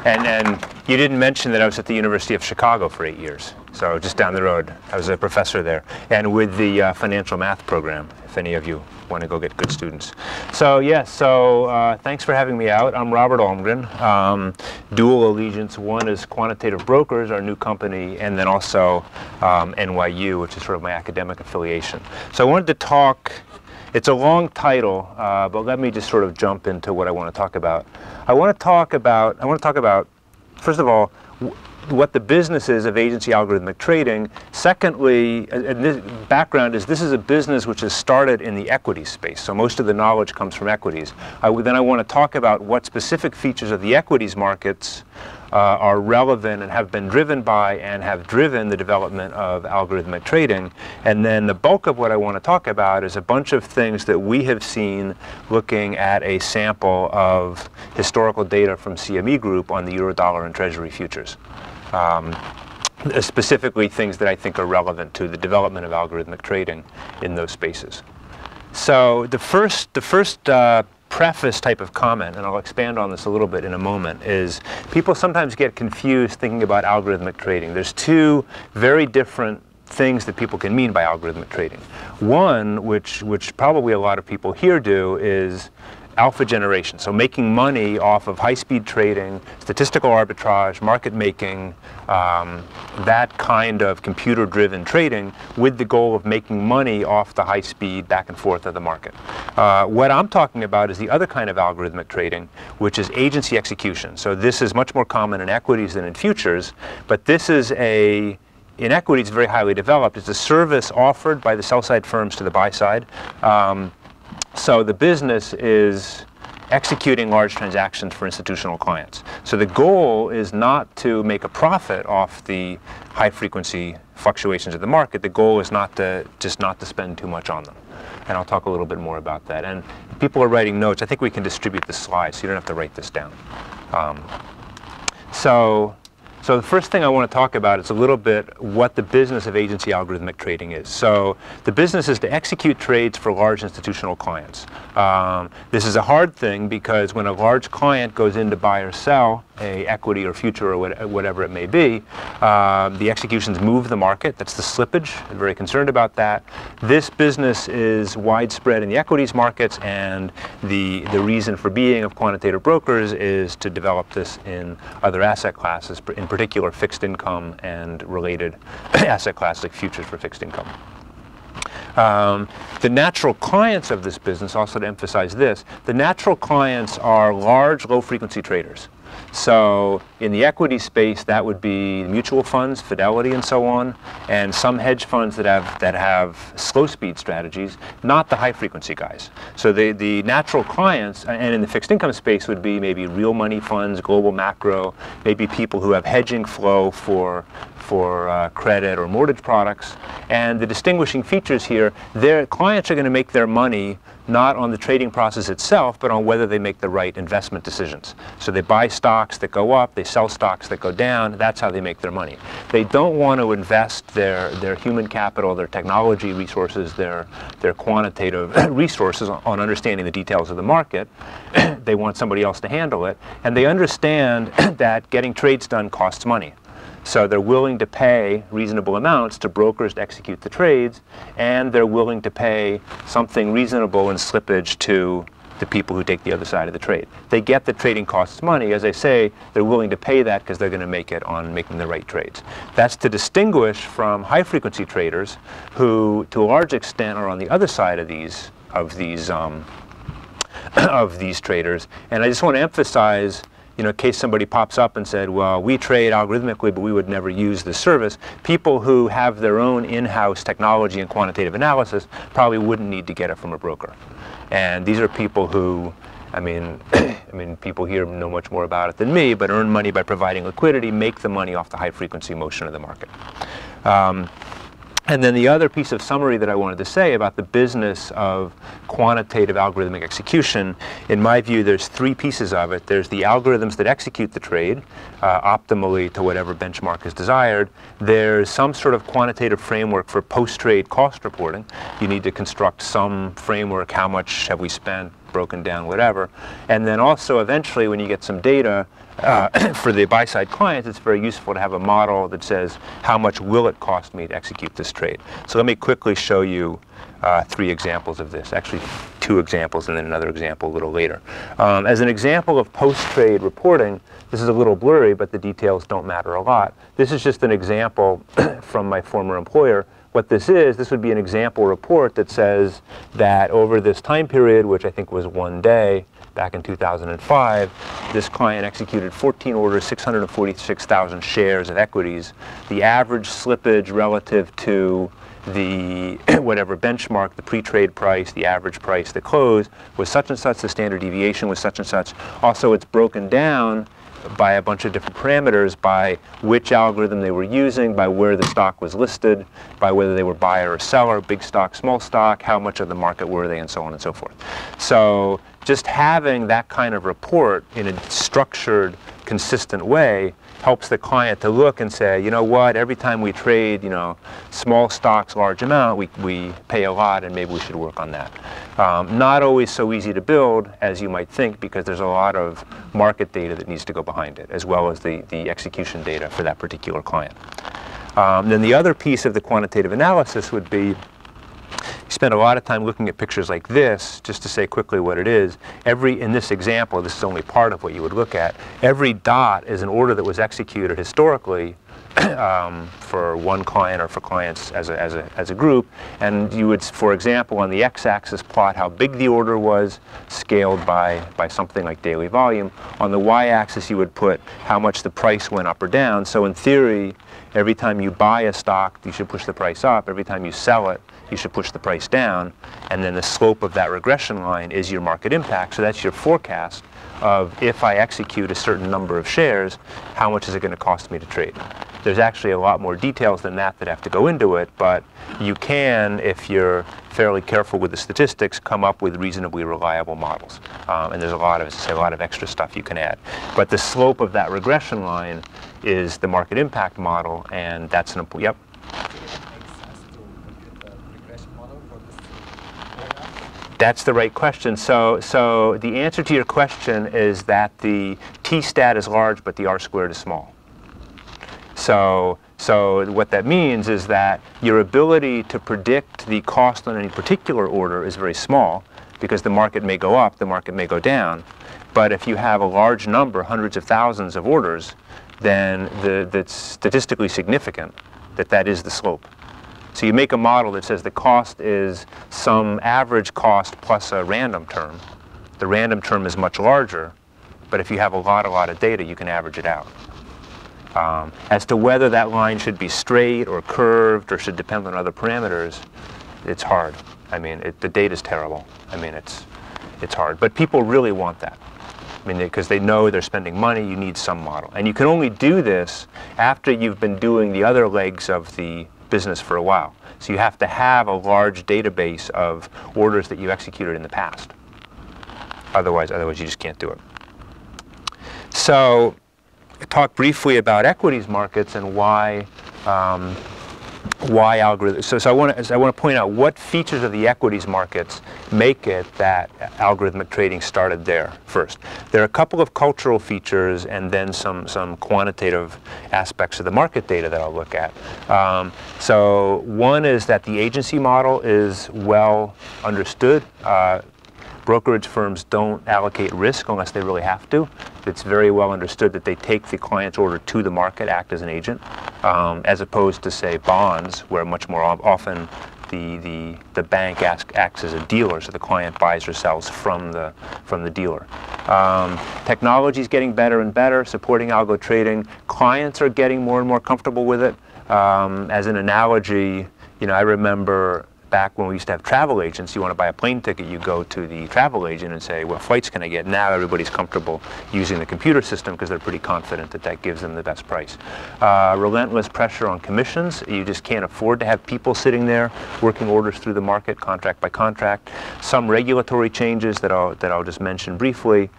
And you didn't mention that I was at the University of Chicago for 8 years, so just down the road. I was a professor there, and with the financial math program, if any of you want to go get good students. So yes, thanks for having me out. I'm Robert Almgren. Dual allegiance. One is Quantitative Brokers, our new company, and then also NYU, which is sort of my academic affiliation. So I wanted to talk. It's a long title, but let me just sort of jump into what I want to talk about. I want to talk about, first of all, what the business is of agency algorithmic trading. Secondly, and this background is this is a business which has started in the equities space, so most of the knowledge comes from equities. Then I want to talk about what specific features of the equities markets are relevant and have been driven by and have driven the development of algorithmic trading. And then the bulk of what I want to talk about is a bunch of things that we have seen looking at a sample of historical data from CME Group on the Eurodollar and Treasury Futures. Specifically things that I think are relevant to the development of algorithmic trading in those spaces. So the first preface type of comment, and I'll expand on this a little bit in a moment, is people sometimes get confused thinking about algorithmic trading. There's two very different things that people can mean by algorithmic trading. One, which probably a lot of people here do, is alpha generation, so making money off of high-speed trading, statistical arbitrage, market making, that kind of computer-driven trading with the goal of making money off the high-speed back and forth of the market. What I'm talking about is the other kind of algorithmic trading, which is agency execution. So this is much more common in equities than in futures, but this is in equities very highly developed. It's a service offered by the sell-side firms to the buy-side. So the business is executing large transactions for institutional clients. So the goal is not to make a profit off the high-frequency fluctuations of the market. The goal is not to spend too much on them. And I'll talk a little bit more about that. And if people are writing notes, I think we can distribute the slides, so you don't have to write this down. So the first thing I want to talk about is a little bit what the business of agency algorithmic trading is. So the business is to execute trades for large institutional clients. This is a hard thing because when a large client goes in to buy or sell a equity or future or whatever it may be, the executions move the market. That's the slippage. I'm very concerned about that. This business is widespread in the equities markets, and the reason for being of quantitative brokers is to develop this in other asset classes, in particular fixed income and related asset classes like futures for fixed income. The natural clients of this business, also to emphasize this, the natural clients are large, low-frequency traders. So in the equity space, that would be mutual funds, Fidelity, and so on, and some hedge funds that have slow-speed strategies, not the high-frequency guys. So the natural clients, and in the fixed income space, would be maybe real money funds, global macro, maybe people who have hedging flow for credit or mortgage products. And the distinguishing features here, their clients are going to make their money not on the trading process itself, but on whether they make the right investment decisions. So they buy stocks that go up, they sell stocks that go down. That's how they make their money. They don't want to invest their human capital, their technology resources, their quantitative resources on understanding the details of the market. They want somebody else to handle it. And they understand that getting trades done costs money. So they're willing to pay reasonable amounts to brokers to execute the trades, and they're willing to pay something reasonable in slippage to the people who take the other side of the trade. They get that trading costs money. As I say, they're willing to pay that because they're going to make it on making the right trades. That's to distinguish from high-frequency traders who, to a large extent, are on the other side of these traders. And I just want to emphasize, in case somebody pops up and said, well, we trade algorithmically, but we would never use this service, people who have their own in-house technology and quantitative analysis probably wouldn't need to get it from a broker. And these are people who, people here know much more about it than me, but earn money by providing liquidity, make the money off the high-frequency motion of the market. And then the other piece of summary that I wanted to say about the business of quantitative algorithmic execution, in my view, there's three pieces of it. There's the algorithms that execute the trade optimally to whatever benchmark is desired. There's some sort of quantitative framework for post-trade cost reporting. You need to construct some framework. How much have we spent? broken down, whatever. And then also eventually when you get some data for the buy-side clients, it's very useful to have a model that says how much will it cost me to execute this trade. So let me quickly show you 3 examples of this, actually 2 examples and then another example a little later. As an example of post-trade reporting, this is a little blurry, but the details don't matter a lot. This is just an example from my former employer. What this would be an example report that says that over this time period, which I think was 1 day, back in 2005, this client executed 14 orders, 646,000 shares of equities. The average slippage relative to the whatever benchmark, the pre-trade price, the average price, the close, was such and such, the standard deviation was such and such. Also, it's broken down by a bunch of different parameters, by which algorithm they were using, by where the stock was listed, by whether they were buyer or seller, big stock, small stock, how much of the market were they, and so on and so forth. So just having that kind of report in a structured, consistent way helps the client to look and say, you know what, every time we trade, you know, small stocks, large amount, we pay a lot, and maybe we should work on that. Not always so easy to build as you might think, because there's a lot of market data that needs to go behind it, as well as the execution data for that particular client. Then the other piece of the quantitative analysis would be, you spend a lot of time looking at pictures like this. Just to say quickly what it is, in this example, this is only part of what you would look at. Every dot is an order that was executed historically for one client or for clients as a group. And you would, for example, on the x-axis plot how big the order was, scaled by something like daily volume. On the y-axis you would put how much the price went up or down. So in theory, every time you buy a stock, you should push the price up. Every time you sell it, you should push the price down. And then the slope of that regression line is your market impact. So that's your forecast of, if I execute a certain number of shares, how much is it going to cost me to trade? There's actually a lot more details than that have to go into it, but you can, if you're fairly careful with the statistics, come up with reasonably reliable models. And there's a lot of extra stuff you can add. But the slope of that regression line is the market impact model, and that's an important, yep? That's the right question. So the answer to your question is that the t-stat is large, but the r-squared is small. So what that means is that your ability to predict the cost on any particular order is very small, because the market may go up, the market may go down. But if you have a large number, hundreds of thousands of orders, then that's statistically significant that is the slope. So you make a model that says the cost is some average cost plus a random term. The random term is much larger, but if you have a lot of data, you can average it out. As to whether that line should be straight or curved or should depend on other parameters, it's hard. I mean, the data's terrible. I mean, it's hard. But people really want that. I mean, because they know they're spending money, you need some model. And you can only do this after you've been doing the other legs of the business for a while. So you have to have a large database of orders that you executed in the past. Otherwise you just can't do it. So talk briefly about equities markets and why algorithms. So I want to point out what features of the equities markets make it that algorithmic trading started there first. There are a couple of cultural features and then some quantitative aspects of the market data that I'll look at. So one is that the agency model is well understood. Brokerage firms don't allocate risk unless they really have to. It's very well understood that they take the client's order to the market, act as an agent, as opposed to, say, bonds, where much more often the bank acts as a dealer, so the client buys or sells from the dealer. Technology is getting better and better, supporting algo trading. Clients are getting more and more comfortable with it. As an analogy, I remember back when we used to have travel agents. You want to buy a plane ticket, you go to the travel agent and say, what flights can I get? Now everybody's comfortable using the computer system because they're pretty confident that gives them the best price. Relentless pressure on commissions. You just can't afford to have people sitting there working orders through the market, contract by contract. Some regulatory changes that I'll just mention briefly,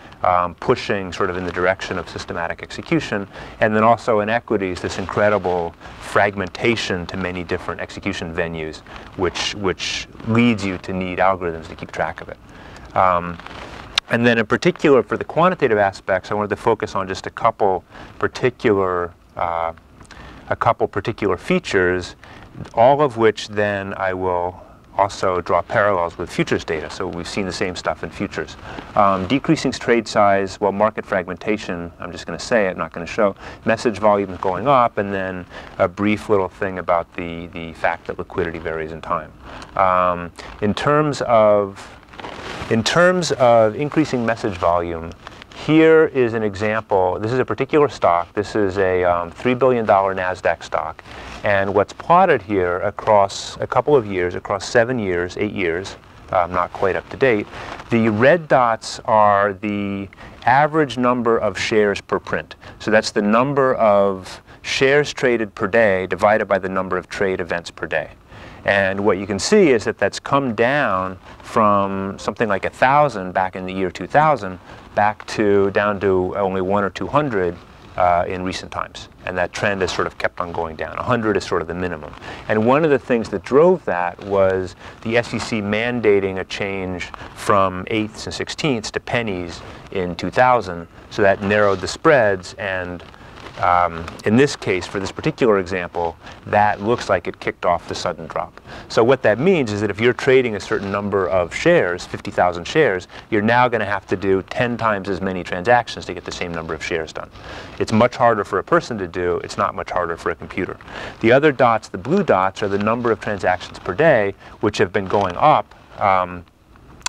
pushing sort of in the direction of systematic execution. And then also in equities, this incredible fragmentation to many different execution venues, which leads you to need algorithms to keep track of it. And then in particular for the quantitative aspects, I wanted to focus on just a couple particular features, all of which then I will also draw parallels with futures data. So we've seen the same stuff in futures. Decreasing trade size, well, market fragmentation, I'm just going to say it, I'm not going to show. Message volume going up, and then a brief little thing about the fact that liquidity varies in time. In terms of increasing message volume, here is an example. This is a particular stock. This is a $3 billion NASDAQ stock. And what's plotted here across a couple of years, across 7 years, 8 years, not quite up to date, the red dots are the average number of shares per print. So that's the number of shares traded per day divided by the number of trade events per day. And what you can see is that that's come down from something like 1,000 back in the year 2000 back to down to only 100 or 200 in recent times. And that trend has sort of kept on going down. 100 is sort of the minimum. And one of the things that drove that was the SEC mandating a change from eighths and sixteenths to pennies in 2000. So that narrowed the spreads, and in this case, for this particular example, that looks like it kicked off the sudden drop. So what that means is that if you're trading a certain number of shares, 50,000 shares, you're now going to have to do 10 times as many transactions to get the same number of shares done. It's much harder for a person to do. It's not much harder for a computer. The other dots, the blue dots, are the number of transactions per day, which have been going up,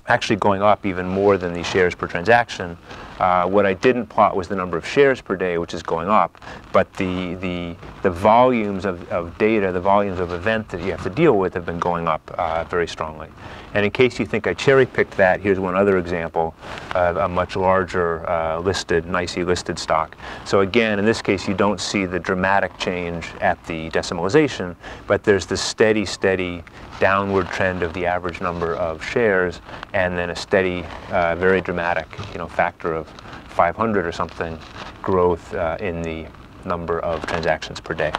actually going up even more than the shares per transaction. What I didn't plot was the number of shares per day, which is going up, but the volumes of data, the volumes of event that you have to deal with have been going up very strongly. And in case you think I cherry-picked that, here's one other example of a much larger NYSE listed stock. So again, in this case, you don't see the dramatic change at the decimalization, but there's this steady downward trend of the average number of shares, and then a steady, very dramatic, factor of 500 or something growth in the number of transactions per day.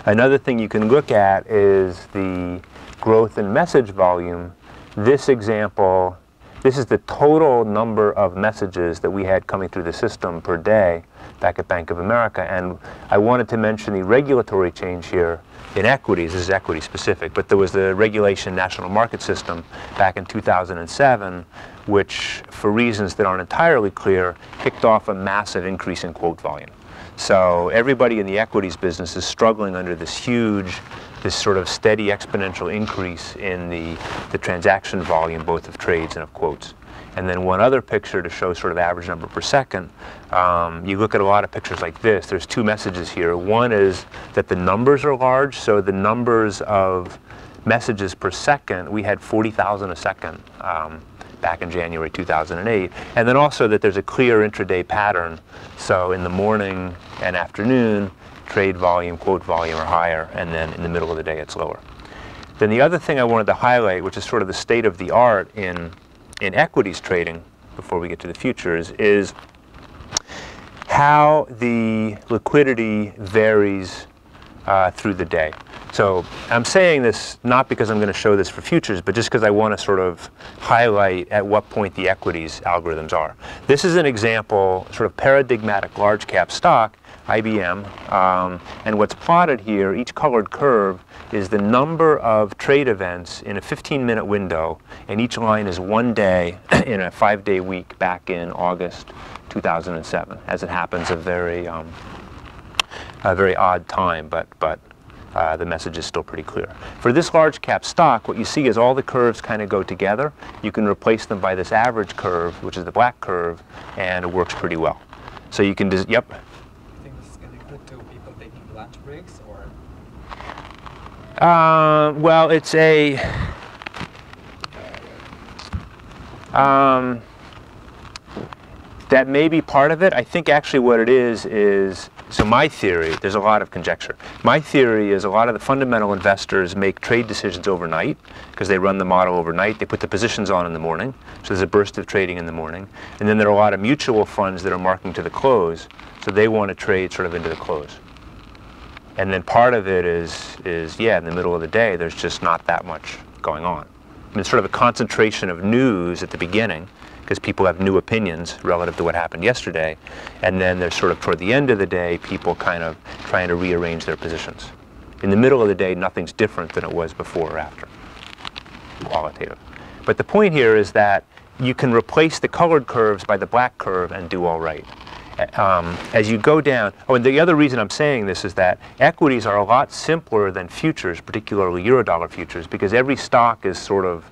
Another thing you can look at is the growth in message volume. This example, this is the total number of messages that we had coming through the system per day back at Bank of America. And I wanted to mention the regulatory change here in equities. This is equity specific, but there was the regulation national market system back in 2007, which, for reasons that aren't entirely clear, kicked off a massive increase in quote volume. So everybody in the equities business is struggling under this sort of steady exponential increase in the transaction volume, both of trades and of quotes. And then one other picture to show sort of average number per second. You look at a lot of pictures like this. There's two messages here. One is that the numbers are large, so the numbers of messages per second, we had 40,000 a second back in January 2008. And then also that there's a clear intraday pattern. So in the morning and afternoon, trade volume, quote volume are higher, and then in the middle of the day it's lower. Then the other thing I wanted to highlight, which is sort of the state of the art in equities trading, before we get to the futures, is how the liquidity varies through the day. So I'm saying this not because I'm going to show this for futures, but just because I want to sort of highlight at what point the equities algorithms are. This is an example, sort of paradigmatic large cap stock, IBM, and what's plotted here, each colored curve, is the number of trade events in a 15-minute window, and each line is 1 day in a 5-day week back in August 2007. As it happens, a very odd time, but the message is still pretty clear. For this large cap stock, what you see is all the curves kind of go together. You can replace them by this average curve, which is the black curve, and it works pretty well. So you can just, yep. You think this is going to be good to people taking lunch breaks, or? Well, it's a that may be part of it. I think actually what it is, so my theory, there's a lot of conjecture. My theory is a lot of the fundamental investors make trade decisions overnight because they run the model overnight. They put the positions on in the morning, so there's a burst of trading in the morning. And then there are a lot of mutual funds that are marking to the close, so they want to trade sort of into the close. And then part of it is yeah, in the middle of the day, there's just not that much going on. it's sort of a concentration of news at the beginning, because people have new opinions relative to what happened yesterday, and then there's sort of toward the end of the day, people kind of trying to rearrange their positions. In the middle of the day, nothing's different than it was before or after. Qualitative. But the point here is that you can replace the colored curves by the black curve and do all right. As you go down, oh, and the other reason I'm saying this is that equities are a lot simpler than futures, particularly Eurodollar futures, because every stock is sort of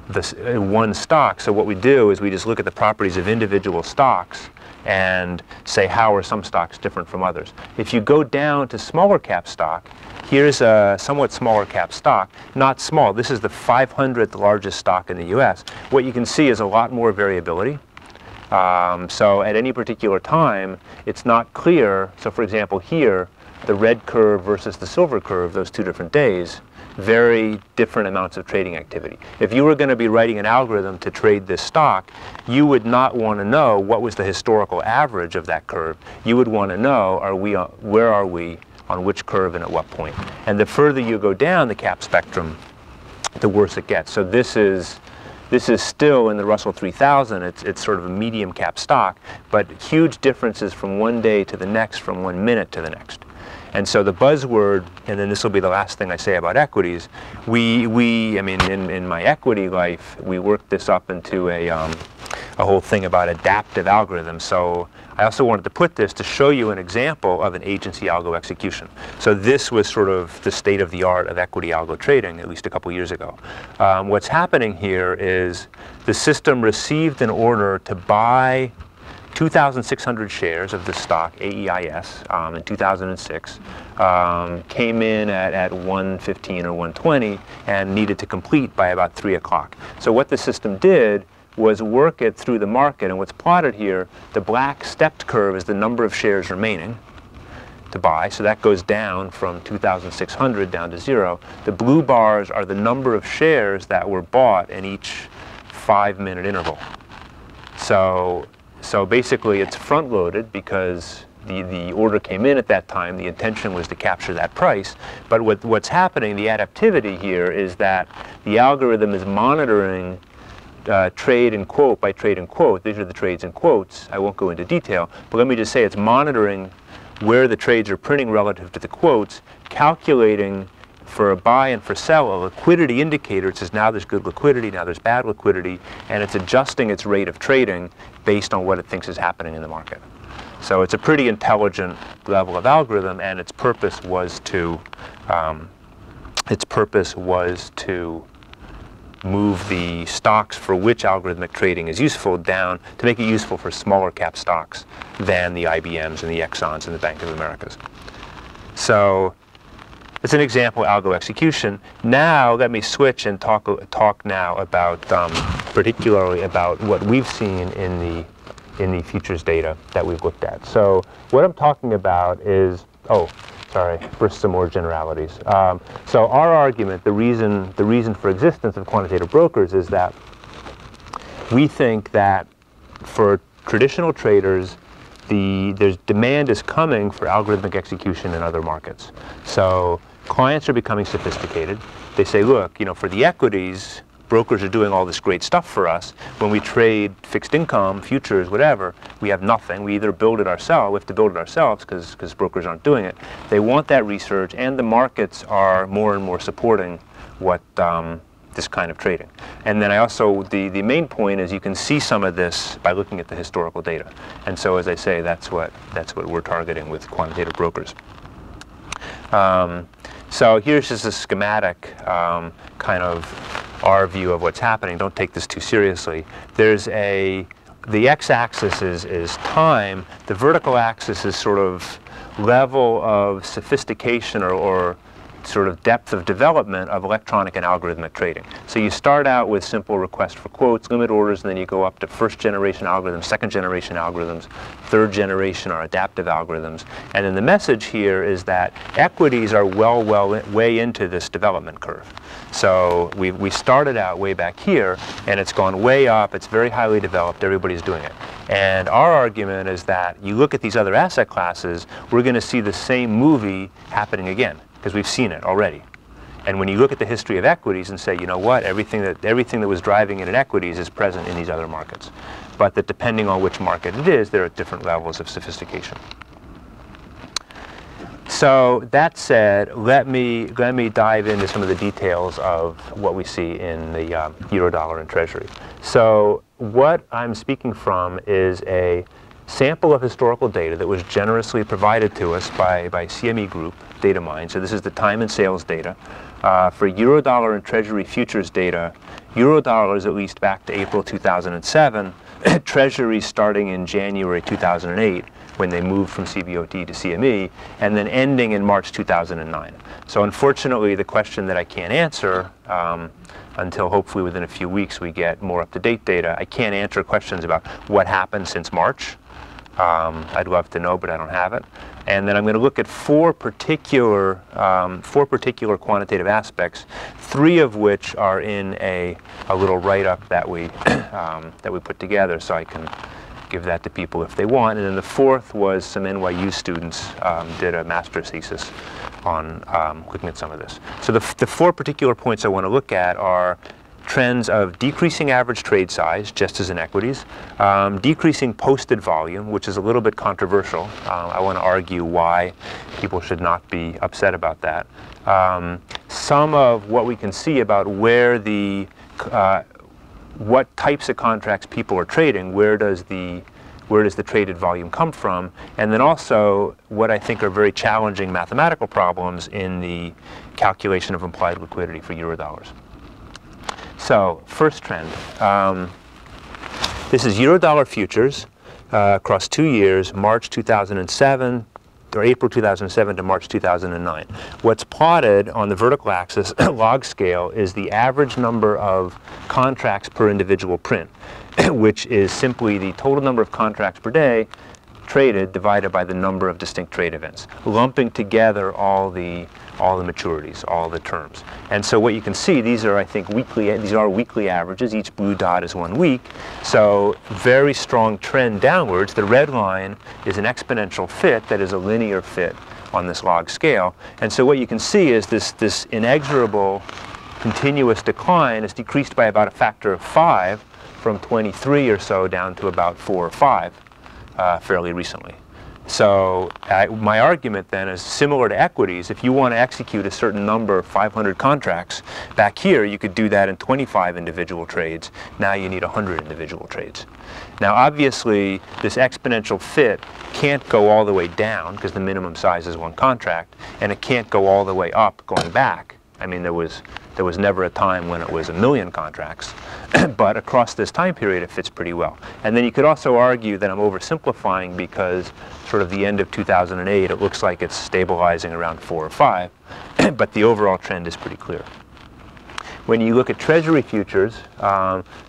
this one stock. So what we do is we just look at the properties of individual stocks and say, how are some stocks different from others? If you go down to smaller cap stock, here's a somewhat smaller cap stock, not small. This is the 500th largest stock in the US. What you can see is a lot more variability. So at any particular time, it's not clear. So for example, here, the red curve versus the silver curve, those two different days, very different amounts of trading activity. If you were going to be writing an algorithm to trade this stock, you would not want to know what was the historical average of that curve. You would want to know, where are we on which curve and at what point. And the further you go down the cap spectrum, the worse it gets. So this is still in the Russell 3000. It's sort of a medium cap stock, but huge differences from one day to the next, from 1 minute to the next. And so the buzzword, and then this will be the last thing I say about equities, I mean, in my equity life, we worked this up into a whole thing about adaptive algorithms. So I also wanted to put this to show you an example of an agency algo execution. So this was sort of the state of the art of equity algo trading, at least a couple years ago. What's happening here is the system received an order to buy 2,600 shares of the stock, AEIS, in 2006, came in at 115 or 120 and needed to complete by about 3 o'clock. So what the system did was work it through the market, and what's plotted here, the black stepped curve is the number of shares remaining to buy, so that goes down from 2,600 down to 0. The blue bars are the number of shares that were bought in each 5-minute interval. So basically it's front-loaded because the order came in at that time. The intention was to capture that price. But what's happening, the adaptivity here, is that the algorithm is monitoring trade and quote by trade and quote. These are the trades and quotes. I won't go into detail, but let me just say it's monitoring where the trades are printing relative to the quotes, calculating for a buy and for sell a liquidity indicator. It says now there's good liquidity, now there's bad liquidity, and it's adjusting its rate of trading based on what it thinks is happening in the market. So it's a pretty intelligent level of algorithm, and its purpose was to move the stocks for which algorithmic trading is useful down to make it useful for smaller cap stocks than the IBMs and the Exxons and the Bank of Americas. So it's an example algo execution. Now let me switch and talk now about particularly about what we've seen in the futures data that we've looked at. So what I'm talking about is, first some more generalities. So our argument, the reason for existence of quantitative brokers is that we think that for traditional traders, there's demand is coming for algorithmic execution in other markets. So clients are becoming sophisticated. They say, look, for the equities, brokers are doing all this great stuff for us. When we trade fixed income, futures, whatever, we have nothing. We either build it ourselves, we have to build it ourselves because brokers aren't doing it. They want that research, and the markets are more and more supporting what this kind of trading. And then the main point is you can see some of this by looking at the historical data. And so, as I say, that's what we're targeting with quantitative brokers. So here's just a schematic kind of our view of what's happening. Don't take this too seriously. The x-axis is time. The vertical axis is sort of level of sophistication or sort of depth of development of electronic and algorithmic trading. So you start out with simple request for quotes, limit orders, and then you go up to first-generation algorithms, second-generation algorithms, third-generation or adaptive algorithms. And then the message here is that equities are way into this development curve. So we started out way back here, and it's gone way up. It's very highly developed. Everybody's doing it. And our argument is that you look at these other asset classes, we're going to see the same movie happening again, because we've seen it already. And when you look at the history of equities and say, you know what, everything that was driving it in equities is present in these other markets. But that depending on which market it is, there are different levels of sophistication. So that said, let me dive into some of the details of what we see in the Eurodollar and Treasury. So what I'm speaking from is a sample of historical data that was generously provided to us by CME Group data mine. So this is the time and sales data. For Eurodollar and Treasury Futures data, Eurodollar is at least back to April 2007, Treasury starting in January 2008, when they moved from CBOT to CME, and then ending in March 2009. So unfortunately, the question that I can't answer until hopefully within a few weeks we get more up-to-date data, I can't answer questions about what happened since March. I'd love to know, but I don't have it. And then I'm going to look at four particular quantitative aspects, three of which are in a little write-up that we put together, so I can give that to people if they want. And then the fourth was some NYU students did a master's thesis on looking at some of this. So the four particular points I want to look at are trends of decreasing average trade size, just as in equities, decreasing posted volume, which is a little bit controversial. I want to argue why people should not be upset about that. Some of what we can see about where what types of contracts people are trading, where does the traded volume come from, and then also what I think are very challenging mathematical problems in the calculation of implied liquidity for Eurodollars. So, first trend. This is Eurodollar Futures across 2 years, March 2007, or April 2007 to March 2009. What's plotted on the vertical axis, log scale, is the average number of contracts per individual print, which is simply the total number of contracts per day traded divided by the number of distinct trade events, lumping together all the maturities, all the terms. And so what you can see, these are, I think, weekly averages. Each blue dot is 1 week. So very strong trend downwards. The red line is an exponential fit that is a linear fit on this log scale. And so what you can see is this inexorable continuous decline is decreased by about a factor of 5 from 23 or so down to about 4 or 5 fairly recently. So my argument then is similar to equities. If you want to execute a certain number, 500 contracts, back here you could do that in 25 individual trades. Now you need 100 individual trades. Now obviously this exponential fit can't go all the way down because the minimum size is 1 contract, and it can't go all the way up going back. I mean, there was never a time when it was 1 million contracts, but across this time period it fits pretty well. And then you could also argue that I'm oversimplifying because sort of the end of 2008 it looks like it's stabilizing around 4 or 5, but the overall trend is pretty clear. When you look at Treasury Futures,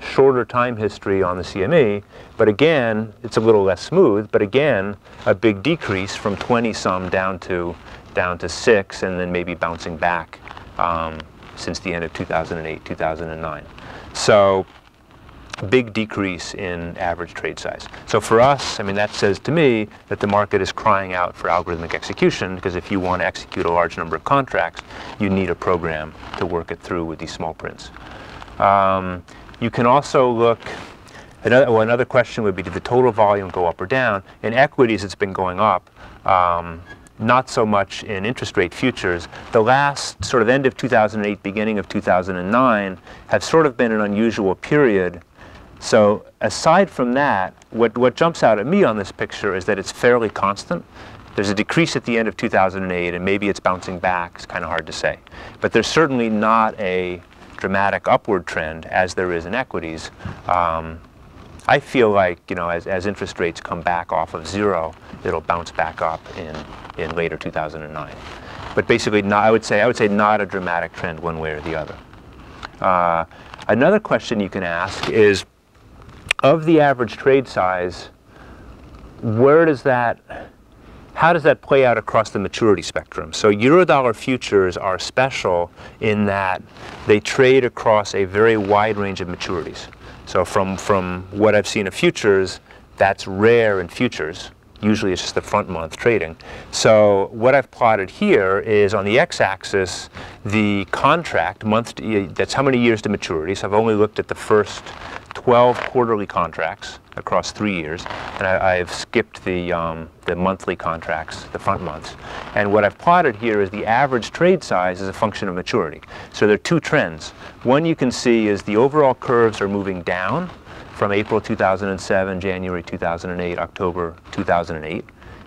shorter time history on the CME, but again, it's a little less smooth, but again, a big decrease from 20-some down to 6, and then maybe bouncing back since the end of 2008, 2009. So big decrease in average trade size. So for us, I mean, that says to me that the market is crying out for algorithmic execution, because if you want to execute a large number of contracts, you need a program to work it through with these small prints. You can also look, another question would be, did the total volume go up or down? In equities, it's been going up. Not so much in interest rate futures. The last sort of end of 2008, beginning of 2009 have sort of been an unusual period. So aside from that, what jumps out at me on this picture is that it's fairly constant. There's a decrease at the end of 2008, and maybe it's bouncing back. It's kind of hard to say. But there's certainly not a dramatic upward trend as there is in equities. I feel like, you know, as interest rates come back off of 0, it'll bounce back up in later 2009. But basically, I would say not a dramatic trend one way or the other. Another question you can ask is, of the average trade size, how does that play out across the maturity spectrum? So Eurodollar futures are special in that they trade across a very wide range of maturities. So from what I've seen of futures, that's rare in futures. Usually it's just the front month trading. So what I've plotted here is on the x-axis the contract month, that's how many years to maturity. So I've only looked at the first 12 quarterly contracts across 3 years, and I've skipped the monthly contracts, the front months. And what I've plotted here is the average trade size as a function of maturity. So there are two trends. One you can see is the overall curves are moving down from April 2007, January 2008, October 2008.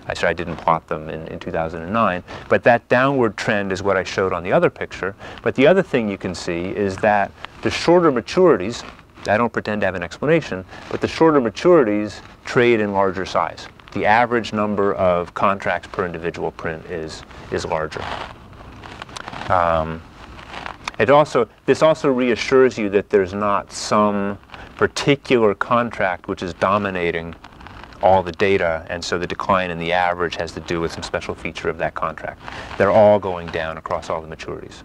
I didn't plot them in 2009, but that downward trend is what I showed on the other picture. But the other thing you can see is that the shorter maturities, I don't pretend to have an explanation, but the shorter maturities trade in larger size. The average number of contracts per individual print is larger. This also reassures you that there's not some particular contract which is dominating all the data, and so the decline in the average has to do with some special feature of that contract. They're all going down across all the maturities.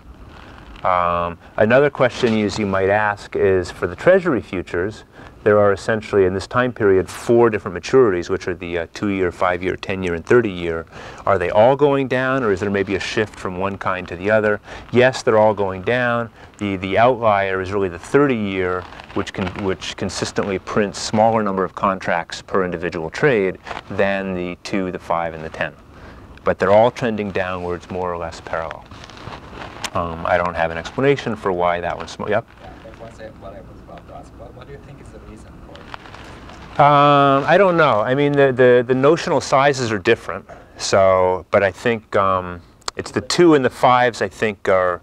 Another question you might ask is, for the Treasury futures, there are essentially, in this time period, 4 different maturities, which are the 2-year, 5-year, 10-year, and 30-year. Are they all going down, or is there maybe a shift from one kind to the other? Yes, they're all going down. The outlier is really the 30-year, which consistently prints smaller number of contracts per individual trade than the 2, the 5, and the 10. But they're all trending downwards, more or less parallel. I don't have an explanation for why that one's small. Yep. Yeah, that was what I was about to ask. What do you think is the reason for it? I don't know. I mean, the notional sizes are different. So, but I think it's the 2 and the 5s. I think are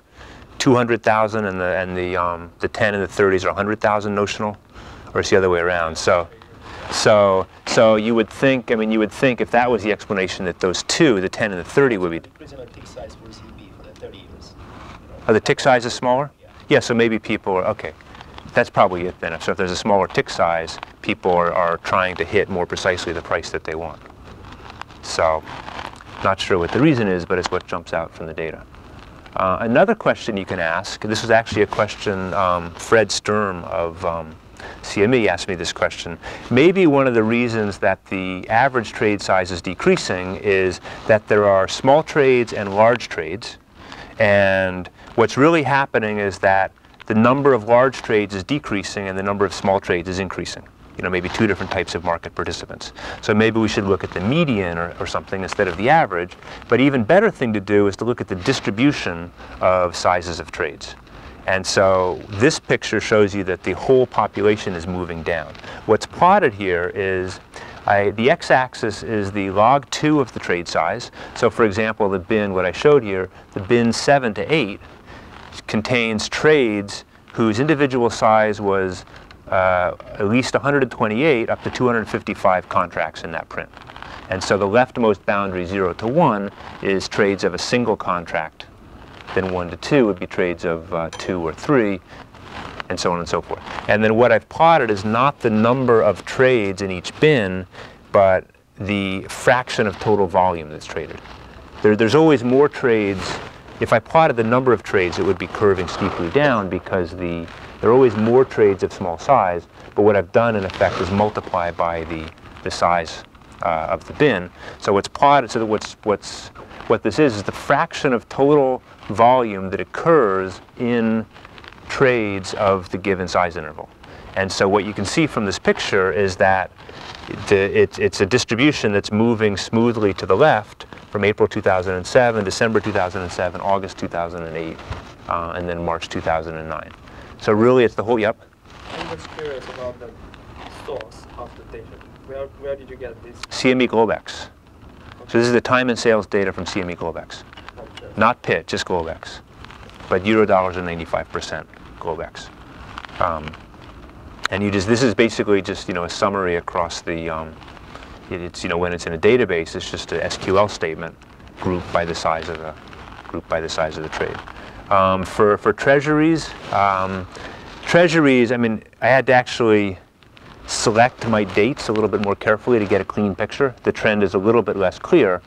200,000, and the 10 and the 30s are 100,000 notional, or it's the other way around. So you would think. I mean, you would think if that was the explanation, that those 2, the 10 and the 30, would be. The prisoner tick size for CME for the 30 years. Oh, the tick size is smaller? Yeah. Yeah, so maybe people are, okay. That's probably it then. So if there's a smaller tick size, people are trying to hit more precisely the price that they want. So, not sure what the reason is, but it's what jumps out from the data. Another question you can ask, this was actually a question Fred Sturm of CME asked me this question. Maybe one of the reasons that the average trade size is decreasing is that there are small trades and large trades, and what's really happening is that the number of large trades is decreasing and the number of small trades is increasing. You know, maybe 2 different types of market participants. So maybe we should look at the median or something instead of the average. But even better thing to do is to look at the distribution of sizes of trades. And so this picture shows you that the whole population is moving down. What's plotted here is the x-axis is the log 2 of the trade size. So for example, the bin, what I showed here, the bin 7 to 8 contains trades whose individual size was at least 128 up to 255 contracts in that print. And so the leftmost boundary, 0 to 1, is trades of a single contract. Then 1 to 2 would be trades of 2 or 3, and so on and so forth. And then what I've plotted is not the number of trades in each bin, but the fraction of total volume that's traded. There's always more trades. If I plotted the number of trades, it would be curving steeply down because there are always more trades of small size, but what I've done in effect is multiply by the size of the bin. So what's plotted, so that what this is the fraction of total volume that occurs in trades of the given size interval. And so what you can see from this picture is that it's a distribution that's moving smoothly to the left from April 2007, December 2007, August 2008, and then March 2009. So really it's the whole, yep. I'm just curious about the source of the data. Where did you get this? CME Globex. So this is the time and sales data from CME Globex. Okay. Not PIT, just Globex. But Eurodollars are 95% Globex. And this is basically just, a summary across the, it's, when it's in a database, it's just a SQL statement grouped by the size of the trade. For treasuries, I mean, I had to actually select my dates a little bit more carefully to get a clean picture. The trend is a little bit less clear,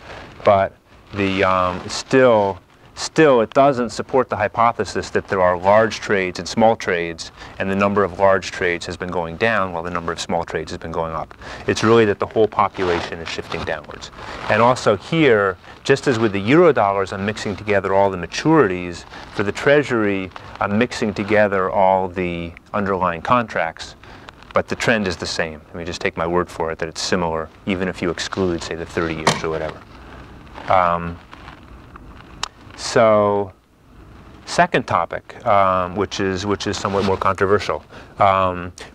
but the still still it doesn't support the hypothesis that there are large trades and small trades, and the number of large trades has been going down while the number of small trades has been going up. It's really that the whole population is shifting downwards. And also here, just as with the Eurodollars, I'm mixing together all the maturities. For the Treasury, I'm mixing together all the underlying contracts, but the trend is the same. Let me just take my word for it that it's similar, even if you exclude, say, the 30 years or whatever. So, second topic, which is somewhat more controversial.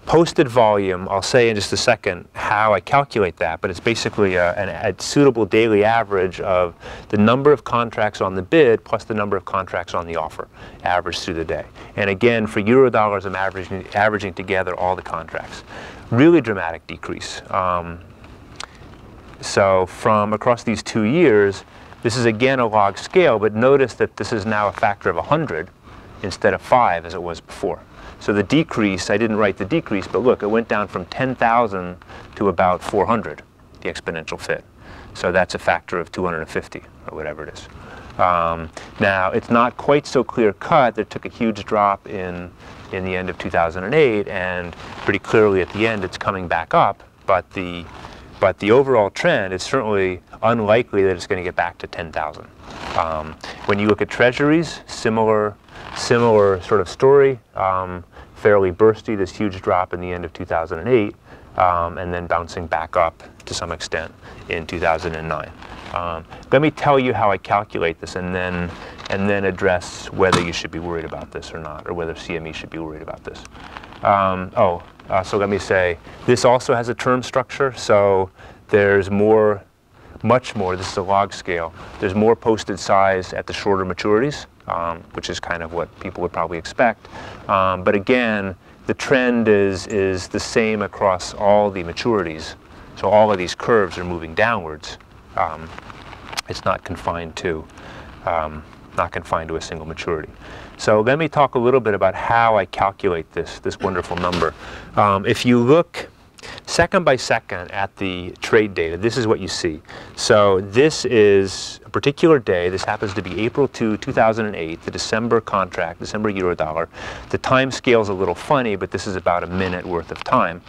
Posted volume, I'll say in just a second how I calculate that, but it's basically a suitable daily average of the number of contracts on the bid plus the number of contracts on the offer, averaged through the day. And again, for Eurodollars, I'm averaging together all the contracts. Really dramatic decrease. So from across these 2 years, this is again a log scale, but notice that this is now a factor of 100 instead of 5 as it was before. So the decrease, I didn't write the decrease, but look, it went down from 10,000 to about 400, the exponential fit. So that's a factor of 250 or whatever it is. Now, it's not quite so clear cut. It took a huge drop in the end of 2008, and pretty clearly at the end it's coming back up, but the overall trend is certainly unlikely that it's going to get back to 10,000. When you look at treasuries, similar sort of story, fairly bursty, this huge drop in the end of 2008, and then bouncing back up to some extent in 2009. Let me tell you how I calculate this, and then address whether you should be worried about this or not, or whether CME should be worried about this. So let me say, this also has a term structure, so there's much more, this is a log scale, there's more posted size at the shorter maturities, which is kind of what people would probably expect. But again, the trend is the same across all the maturities, so all of these curves are moving downwards. It's not confined to a single maturity. So let me talk a little bit about how I calculate this wonderful number. If you look second by second at the trade data, this is what you see. So this is a particular day. This happens to be April 2, 2008, the December contract, December Eurodollar. The time scale is a little funny, but this is about a minute worth of time.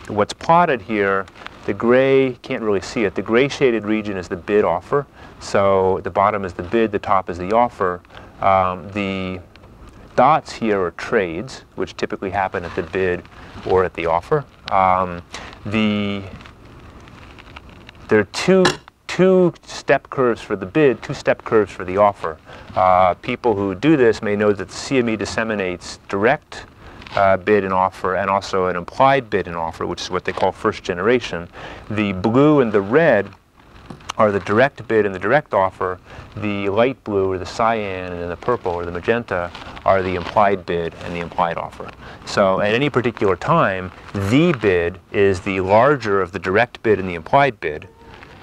What's plotted here, the gray, can't really see it, the gray shaded region is the bid offer. So the bottom is the bid, the top is the offer. The dots here are trades, which typically happen at the bid or at the offer. There are two step curves for the bid, 2 step curves for the offer. People who do this may know that the CME disseminates direct bid and offer, and also an implied bid and offer, which is what they call first generation. The blue and the red are the direct bid and the direct offer. The light blue or the cyan and then the purple or the magenta are the implied bid and the implied offer. So at any particular time, the bid is the larger of the direct bid and the implied bid,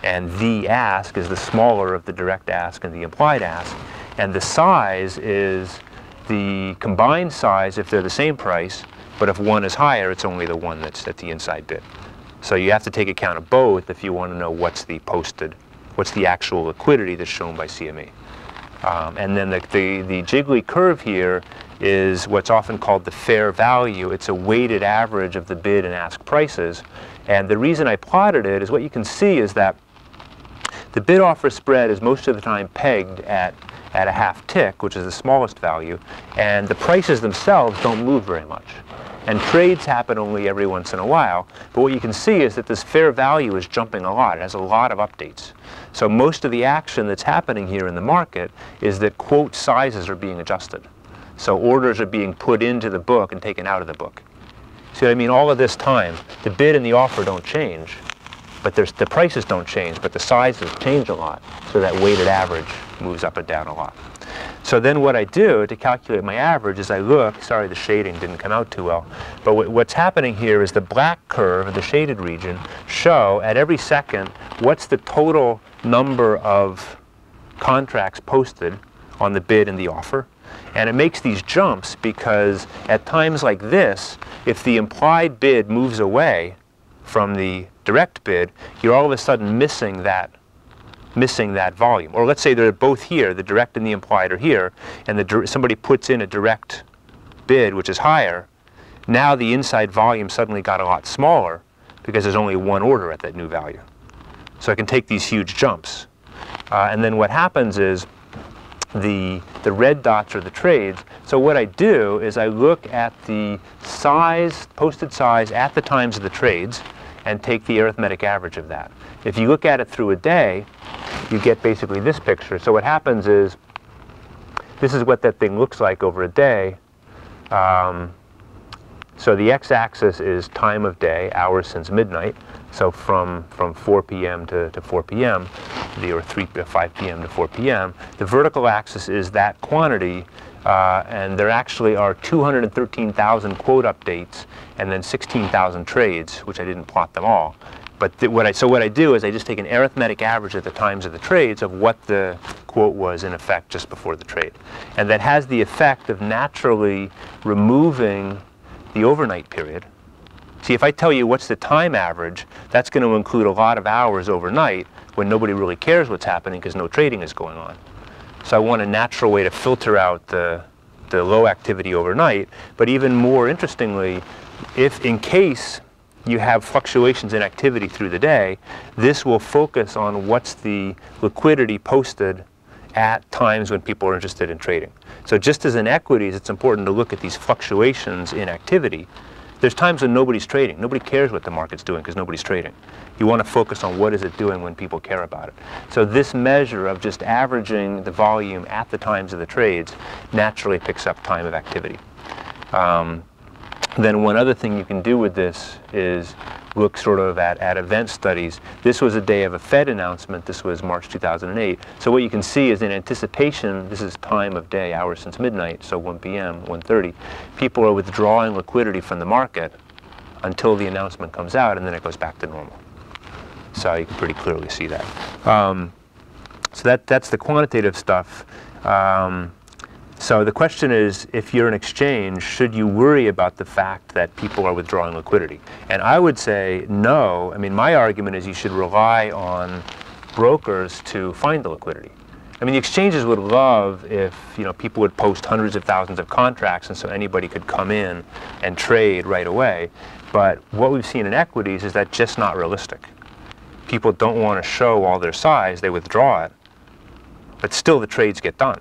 and the ask is the smaller of the direct ask and the implied ask, and the size is the combined size if they're the same price, but if one is higher, it's only the one that's at the inside bid. So you have to take account of both if you want to know what's the actual liquidity that's shown by CME. And then the jiggly curve here is what's often called the fair value. It's a weighted average of the bid and ask prices. And the reason I plotted it is what you can see is that the bid-offer spread is most of the time pegged at a half tick, which is the smallest value, and the prices themselves don't move very much. And trades happen only every once in a while, but what you can see is that this fair value is jumping a lot. It has a lot of updates. So most of the action that's happening here in the market is that quote sizes are being adjusted. So orders are being put into the book and taken out of the book. See what I mean? All of this time, the bid and the offer don't change, but the prices don't change, but the sizes change a lot, so that weighted average moves up and down a lot. So then what I do to calculate my average is I look, sorry the shading didn't come out too well, but what's happening here is the black curve, the shaded region, show at every second what's the total number of contracts posted on the bid and the offer. And it makes these jumps because at times like this, if the implied bid moves away from the direct bid, you're all of a sudden missing that missing that volume. Or let's say they're both here, the direct and the implied are here, and somebody puts in a direct bid, which is higher. Now the inside volume suddenly got a lot smaller because there's only one order at that new value. So I can take these huge jumps. And then what happens is the red dots are the trades. So what I do is I look at the size, posted size at the times of the trades, and take the arithmetic average of that. If you look at it through a day, you get basically this picture. So what happens is, this is what that thing looks like over a day. So the x-axis is time of day, hours since midnight. So from 4 p.m. to 4 p.m., or 5 p.m. to 4 p.m. The vertical axis is that quantity, and there actually are 213,000 quote updates and then 16,000 trades, which I didn't plot them all. But what I do is I just take an arithmetic average at the times of the trades of what the quote was in effect just before the trade. And that has the effect of naturally removing the overnight period. See, if I tell you what's the time average, that's going to include a lot of hours overnight when nobody really cares what's happening because no trading is going on. So I want a natural way to filter out the low activity overnight. But even more interestingly, if in case you have fluctuations in activity through the day, this will focus on what's the liquidity posted at times when people are interested in trading. So just as in equities, it's important to look at these fluctuations in activity. There's times when nobody's trading. Nobody cares what the market's doing because nobody's trading. You want to focus on what is it doing when people care about it. So this measure of just averaging the volume at the times of the trades naturally picks up time of activity. Then one other thing you can do with this is look sort of at event studies. This was a day of a Fed announcement. This was March 2008. So what you can see is in anticipation, this is time of day, hours since midnight, so 1 p.m., 1:30. People are withdrawing liquidity from the market until the announcement comes out, and then it goes back to normal. So you can pretty clearly see that. So that's the quantitative stuff. So the question is, if you're an exchange, should you worry about the fact that people are withdrawing liquidity? And I would say no. I mean, my argument is you should rely on brokers to find the liquidity. I mean, the exchanges would love if people would post hundreds of thousands of contracts, and so anybody could come in and trade right away. But what we've seen in equities is that just not realistic. People don't want to show all their size. They withdraw it. But still, the trades get done,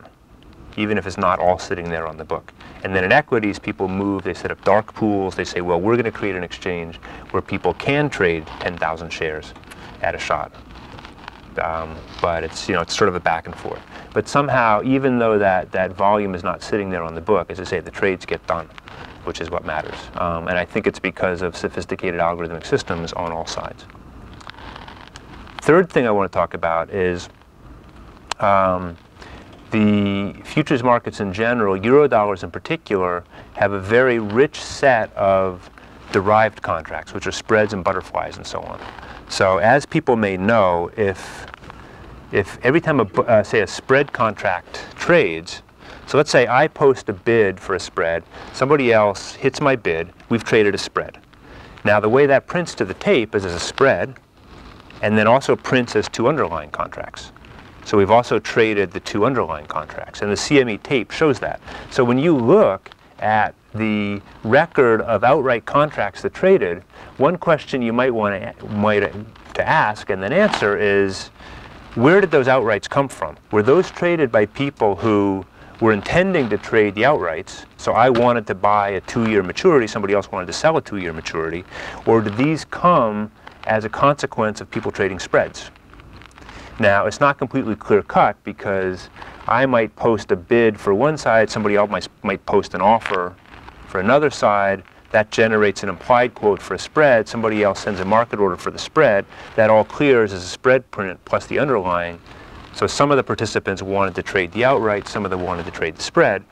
even if it's not all sitting there on the book. And then in equities, people move, they set up dark pools, they say, well, we're going to create an exchange where people can trade 10,000 shares at a shot. But it's, it's sort of a back and forth. But somehow, even though that volume is not sitting there on the book, as I say, the trades get done, which is what matters. And I think it's because of sophisticated algorithmic systems on all sides. Third thing I want to talk about is the futures markets in general, Eurodollars in particular, have a very rich set of derived contracts, which are spreads and butterflies and so on. So as people may know, if every time say a spread contract trades, so let's say I post a bid for a spread, somebody else hits my bid, we've traded a spread. Now the way that prints to the tape is as a spread, and then also prints as two underlying contracts. So we've also traded the two underlying contracts, and the CME tape shows that. So when you look at the record of outright contracts that traded, one question you might want to ask and then answer is, where did those outrights come from? Were those traded by people who were intending to trade the outrights? So I wanted to buy a 2-year maturity, somebody else wanted to sell a 2-year maturity, or did these come as a consequence of people trading spreads? Now, it's not completely clear-cut because I might post a bid for one side, somebody else might post an offer for another side. That generates an implied quote for a spread. Somebody else sends a market order for the spread. That all clears as a spread print plus the underlying. So some of the participants wanted to trade the outright, some of them wanted to trade the spread.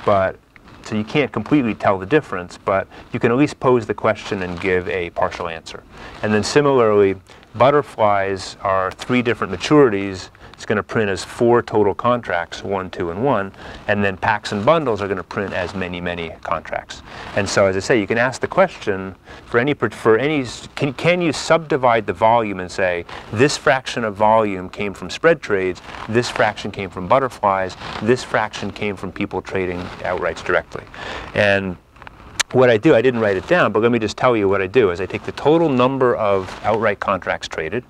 So you can't completely tell the difference, but you can at least pose the question and give a partial answer. And then similarly, butterflies are 3 different maturities. It's going to print as 4 total contracts, 1, 2, and 1, and then packs and bundles are going to print as many, many contracts. And so, as I say, you can ask the question can you subdivide the volume and say this fraction of volume came from spread trades, this fraction came from butterflies, this fraction came from people trading outrights directly. And what I do, I didn't write it down, but let me just tell you what I do is I take the total number of outright contracts traded,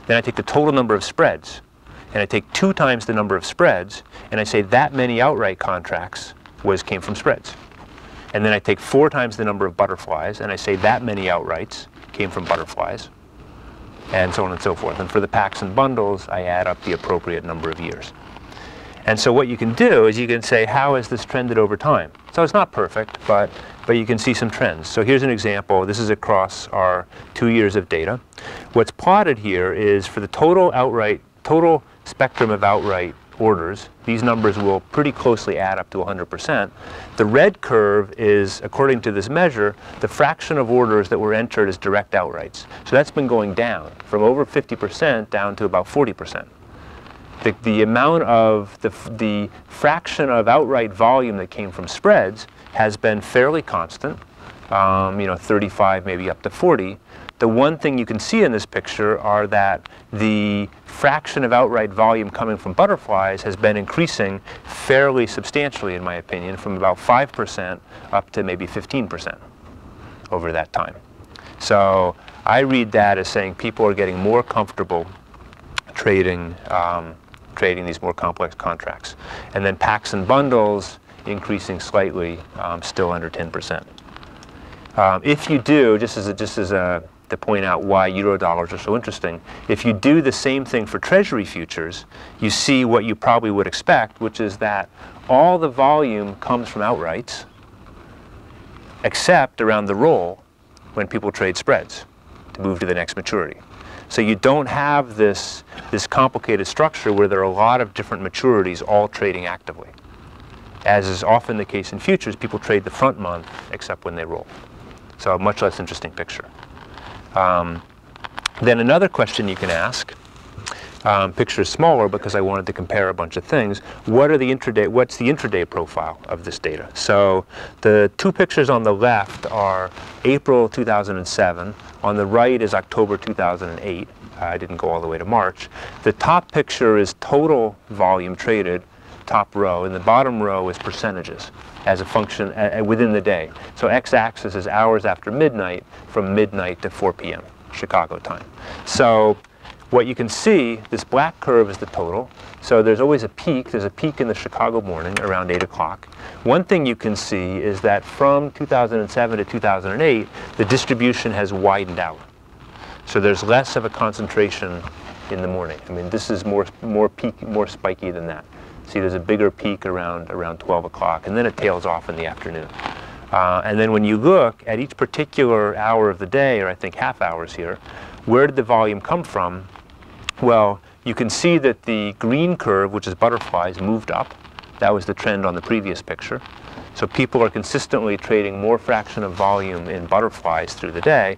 then I take the total number of spreads, and I take 2 times the number of spreads, and I say that many outright contracts came from spreads. And then I take 4 times the number of butterflies, and I say that many outrights came from butterflies, and so on and so forth. And for the packs and bundles, I add up the appropriate number of years. And so what you can do is you can say, how has this trended over time? So it's not perfect, but you can see some trends. So here's an example. This is across our 2 years of data. What's plotted here is for the total spectrum of outright orders, these numbers will pretty closely add up to 100%. The red curve is, according to this measure, the fraction of orders that were entered as direct outrights. So that's been going down from over 50% down to about 40%. The amount of the fraction of outright volume that came from spreads has been fairly constant, 35, maybe up to 40. The one thing you can see in this picture are that the fraction of outright volume coming from butterflies has been increasing fairly substantially, in my opinion, from about 5% up to maybe 15% over that time. So I read that as saying people are getting more comfortable trading these more complex contracts. And then packs and bundles increasing slightly, still under 10%. If you do, to point out why Eurodollars are so interesting, if you do the same thing for Treasury Futures, you see what you probably would expect, which is that all the volume comes from outrights, except around the roll when people trade spreads to move to the next maturity. So you don't have this complicated structure where there are a lot of different maturities all trading actively. As is often the case in futures, people trade the front month except when they roll. So a much less interesting picture. Then another question you can ask, picture is smaller because I wanted to compare a bunch of things. What's the intraday profile of this data? So the 2 pictures on the left are April 2007. On the right is October 2008. I didn't go all the way to March. The top picture is total volume traded, top row, and the bottom row is percentages as a function within the day. So x-axis is hours after midnight, from midnight to 4 p.m. Chicago time. So what you can see, this black curve is the total. So there's always a peak. There's a peak in the Chicago morning around 8 o'clock. One thing you can see is that from 2007 to 2008, the distribution has widened out. So there's less of a concentration in the morning. I mean, this is more spiky than that. See, there's a bigger peak around 12 o'clock, and then it tails off in the afternoon. And then when you look at each particular hour of the day, or I think half hours here, where did the volume come from? Well, you can see that the green curve, which is butterflies, moved up. That was the trend on the previous picture. So people are consistently trading more fraction of volume in butterflies through the day.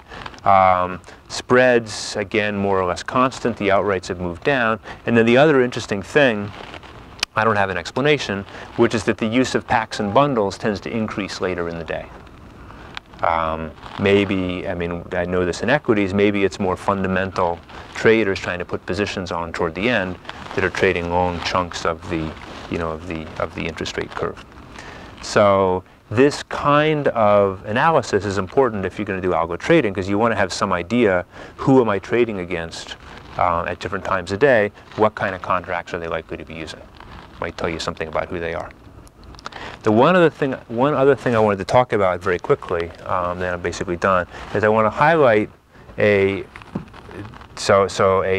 Spreads, again, more or less constant. The outrights have moved down. And then the other interesting thing, I don't have an explanation, which is that the use of packs and bundles tends to increase later in the day. Maybe, I mean, I know this in equities, maybe it's more fundamental traders trying to put positions on toward the end that are trading long chunks of the, of the interest rate curve. So this kind of analysis is important if you're going to do algo trading, because you want to have some idea, who am I trading against at different times of day, what kind of contracts are they likely to be using. Might tell you something about who they are. The one other thing I wanted to talk about very quickly, then I'm basically done, is I want to highlight a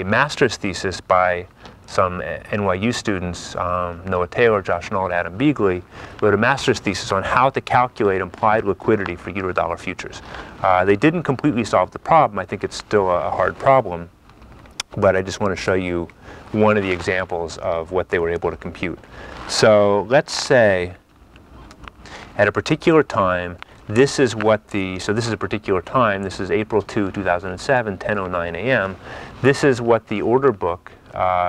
master's thesis by some NYU students, Noah Taylor, Josh Knoll, and Adam Beagley, wrote a master's thesis on how to calculate implied liquidity for Eurodollar futures. They didn't completely solve the problem. I think it's still a hard problem, but I just want to show you one of the examples of what they were able to compute. So let's say at a particular time this is what so this is a particular time. This is April 2, 2007, 10:09 a.m. This is what the order book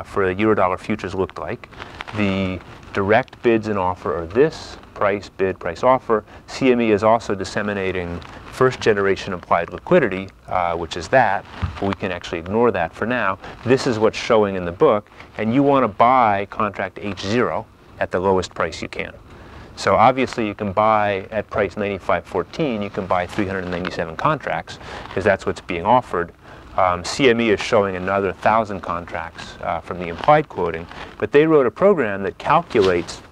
for the Eurodollar Futures looked like. The direct bids and offer are this, price, bid, price, offer. CME is also disseminating first generation implied liquidity, which is that, but we can actually ignore that for now. This is what's showing in the book, and you want to buy contract H0 at the lowest price you can. So obviously you can buy at price 95.14, you can buy 397 contracts, because that's what's being offered. CME is showing another 1,000 contracts from the implied quoting, but they wrote a program that calculates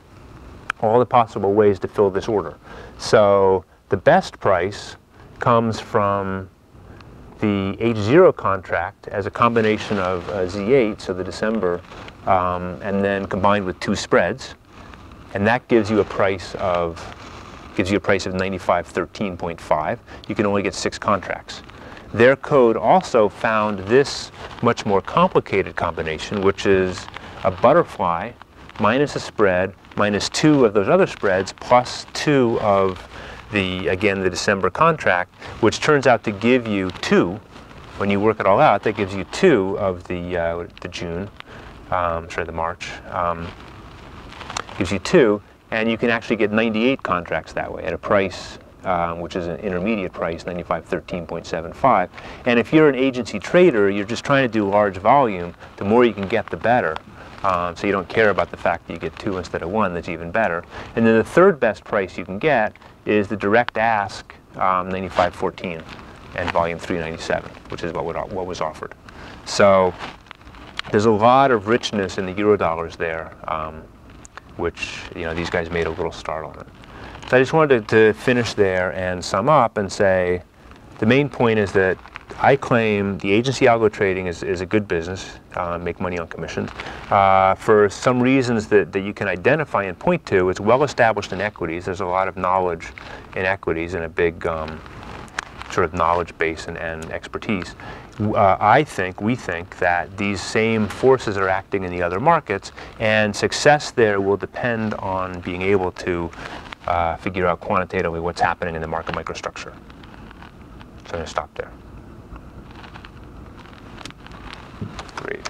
all the possible ways to fill this order. So the best price comes from the H0 contract as a combination of Z8, so the December, and then combined with two spreads, and that gives you a price of 95.13.5. You can only get 6 contracts. Their code also found this much more complicated combination, which is a butterfly minus a spread minus 2 of those other spreads plus 2 of the December contract, which turns out to give you 2. When you work it all out, that gives you 2 of the March. Gives you 2, and you can actually get 98 contracts that way at a price which is an intermediate price, 95.13.75. And if you're an agency trader, you're just trying to do large volume. The more you can get, the better. So you don't care about the fact that you get 2 instead of 1. That's even better. And then the third best price you can get is the direct ask 95.14 and volume 397, which is what was offered. So there's a lot of richness in the Eurodollars there, which these guys made a little start on it. So I just wanted to finish there and sum up and say the main point is that I claim the agency algo trading is a good business, make money on commissions. For some reasons that you can identify and point to, it's well established in equities. There's a lot of knowledge in equities and a big sort of knowledge base and expertise. We think that these same forces are acting in the other markets, and success there will depend on being able to figure out quantitatively what's happening in the market microstructure. So I'm going to stop there. Great.